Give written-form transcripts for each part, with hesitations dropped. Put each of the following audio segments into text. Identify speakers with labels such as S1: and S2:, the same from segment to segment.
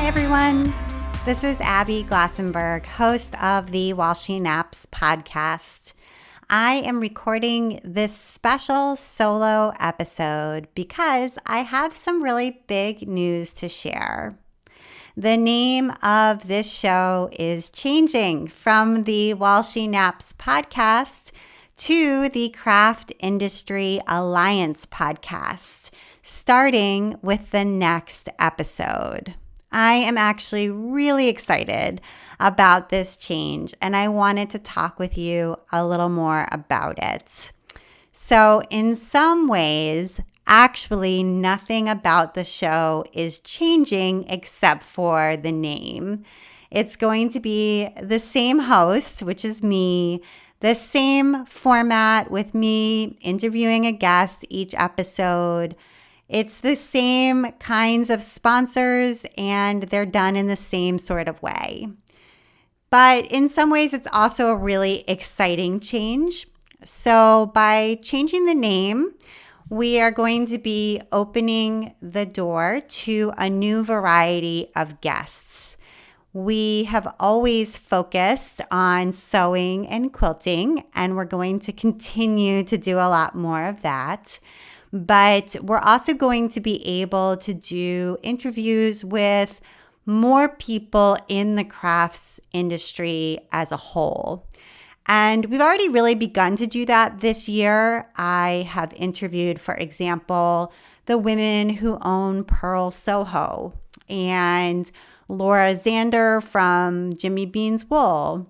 S1: Hi, everyone. This is Abby Glassenberg, host of the While She Naps podcast. I am recording this special solo episode because I have some really big news to share. The name of this show is changing from the While She Naps podcast to the Craft Industry Alliance podcast, starting with the next episode. I am actually really excited about this change, and I wanted to talk with you a little more about it. So, in some ways, actually nothing about the show is changing except for the name. It's going to be the same host, which is me, the same format with me interviewing a guest each episode. It's the same kinds of sponsors, and they're done in the same sort of way. But in some ways, it's also a really exciting change. So by changing the name, we are going to be opening the door to a new variety of guests. We have always focused on sewing and quilting, and we're going to continue to do a lot more of that. But we're also going to be able to do interviews with more people in the crafts industry as a whole. And we've already really begun to do that this year. I have interviewed, for example, the women who own Pearl Soho and Laura Zander from Jimmy Bean's Wool,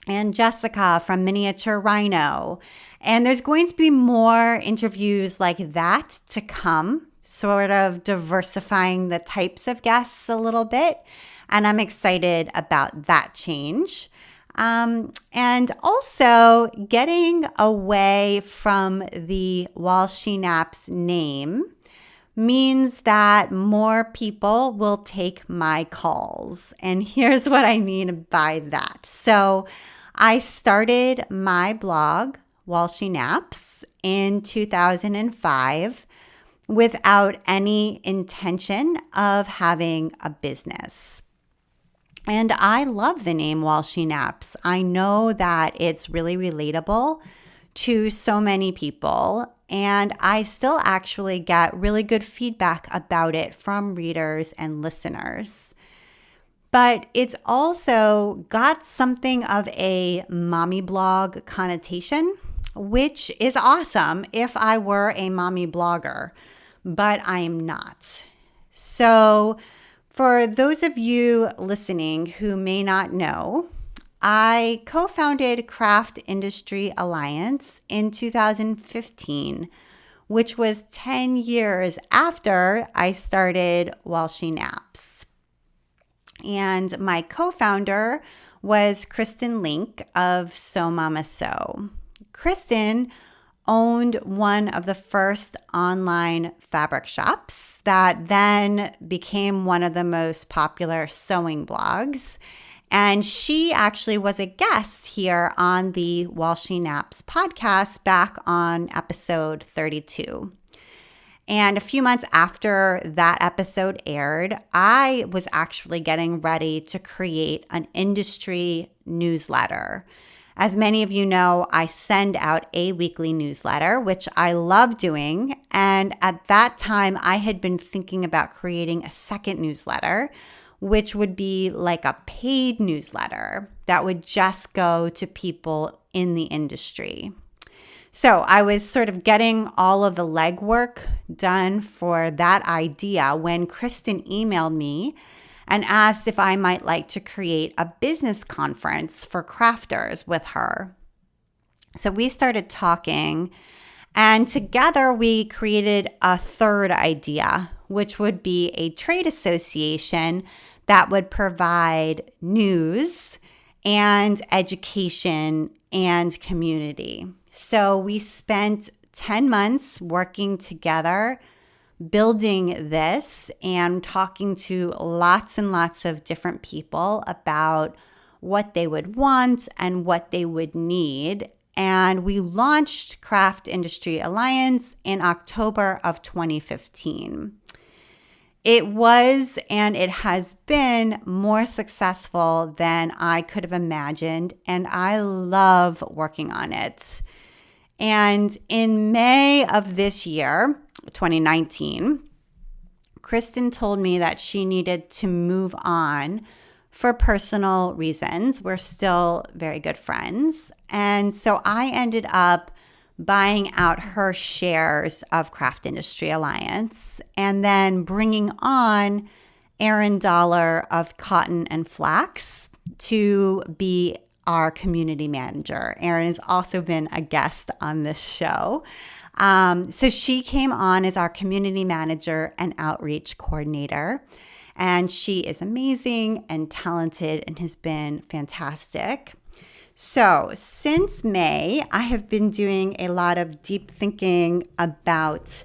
S1: and Jessica from Miniature Rhino. And there's going to be more interviews like that to come, sort of diversifying the types of guests a little bit. And I'm excited about that change. And also getting away from the While She Naps name means that more people will take my calls. And here's what I mean by that. So I started my blog, While She Naps, in 2005 without any intention of having a business. And I love the name While She Naps. I know that it's really relatable to so many people, and I still actually get really good feedback about it from readers and listeners. But it's also got something of a mommy blog connotation, which is awesome if I were a mommy blogger, but I am not. So for those of you listening who may not know, I co-founded Craft Industry Alliance in 2015, which was 10 years after I started While She Naps. And my co-founder was Kristen Link of Sew Mama Sew. Kristen owned one of the first online fabric shops that then became one of the most popular sewing blogs. And she actually was a guest here on the While She Naps podcast back on episode 32. And a few months after that episode aired, I was actually getting ready to create an industry newsletter. As many of you know, I send out a weekly newsletter, which I love doing. And at that time, I had been thinking about creating a second newsletter, which would be like a paid newsletter that would just go to people in the industry. So I was sort of getting all of the legwork done for that idea when Kristen emailed me and asked if I might like to create a business conference for crafters with her. So we started talking, and together we created a third idea, which would be a trade association that would provide news and education and community. So we spent 10 months working together, building this and talking to lots and lots of different people about what they would want and what they would need. And we launched Craft Industry Alliance in October of 2015. It was and it has been more successful than I could have imagined, and I love working on it. And in May of this year, 2019, Kristen told me that she needed to move on for personal reasons. We're still very good friends. And so I ended up buying out her shares of Craft Industry Alliance and then bringing on Erin Dollar of Cotton and Flax to be our community manager. Erin has also been a guest on this show. So she came on as our community manager and outreach coordinator. And she is amazing and talented and has been fantastic. So since May, I have been doing a lot of deep thinking about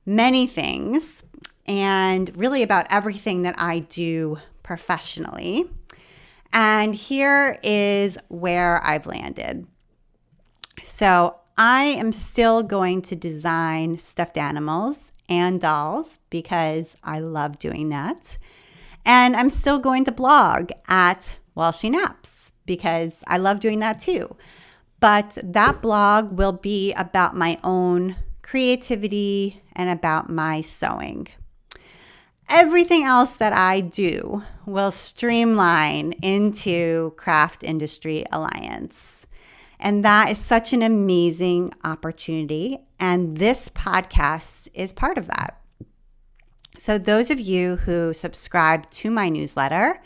S1: many things and really about everything that I do professionally. And here is where I've landed. So I am still going to design stuffed animals and dolls because I love doing that. And I'm still going to blog at While She Naps because I love doing that too. But that blog will be about my own creativity and about my sewing. Everything else that I do will streamline into Craft Industry Alliance. And that is such an amazing opportunity. And this podcast is part of that. So those of you who subscribe to my newsletter,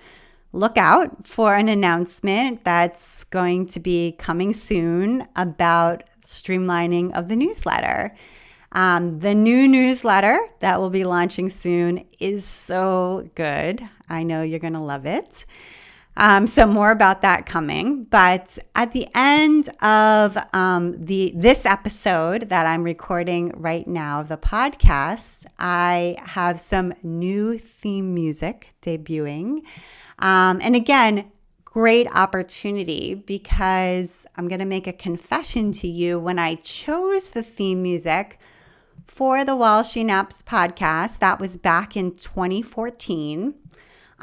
S1: look out for an announcement that's going to be coming soon about streamlining of the newsletter. The new newsletter that will be launching soon is so good. I know you're going to love it. So more about that coming. But at the end of this episode that I'm recording right now, the podcast, I have some new theme music debuting. And again, great opportunity because I'm going to make a confession to you. When I chose the theme music for the While She Naps podcast, that was back in 2014.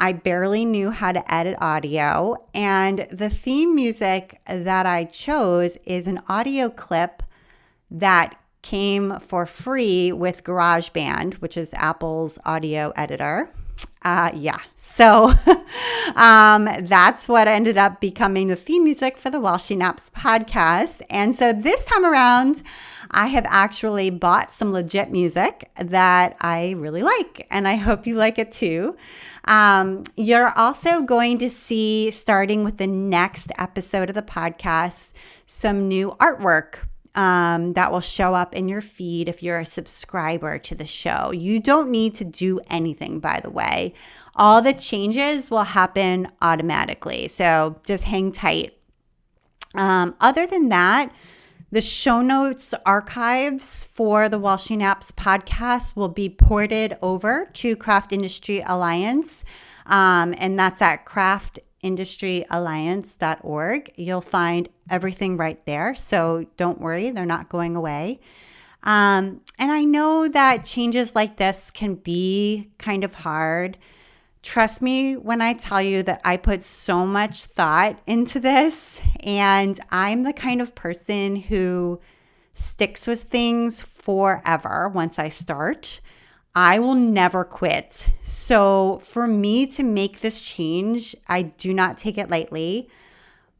S1: I barely knew how to edit audio, and the theme music that I chose is an audio clip that came for free with GarageBand, which is Apple's audio editor. So that's what ended up becoming the theme music for the While She Naps podcast. And so this time around, I have actually bought some legit music that I really like, and I hope you like it too. You're also going to see, starting with the next episode of the podcast, some new artwork that will show up in your feed if you're a subscriber to the show. You don't need to do anything, by the way. All the changes will happen automatically, so just hang tight. Other than that, the show notes archives for the While She Naps podcast will be ported over to Craft Industry Alliance, and that's at craftindustryalliance.org. You'll find everything right there, so don't worry, they're not going away. And I know that changes like this can be kind of hard. Trust me when I tell you that I put so much thought into this, and I'm the kind of person who sticks with things forever once I start. I will never quit. So for me to make this change, I do not take it lightly,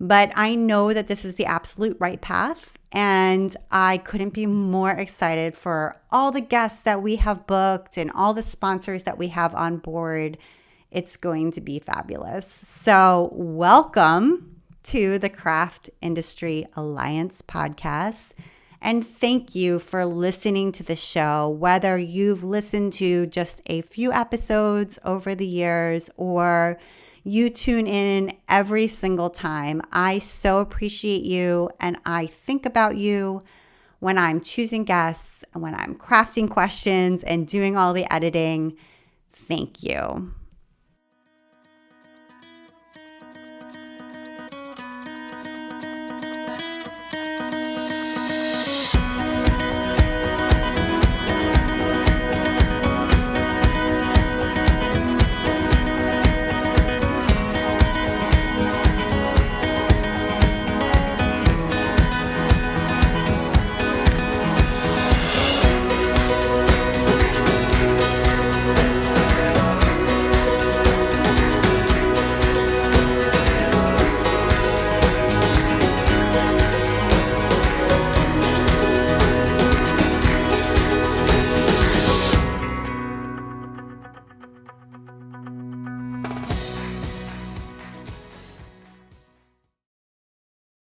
S1: but I know that this is the absolute right path, and I couldn't be more excited for all the guests that we have booked and all the sponsors that we have on board. It's going to be fabulous. So welcome to the Craft Industry Alliance podcast. And thank you for listening to the show, whether you've listened to just a few episodes over the years or you tune in every single time. I so appreciate you, and I think about you when I'm choosing guests and when I'm crafting questions and doing all the editing. Thank you.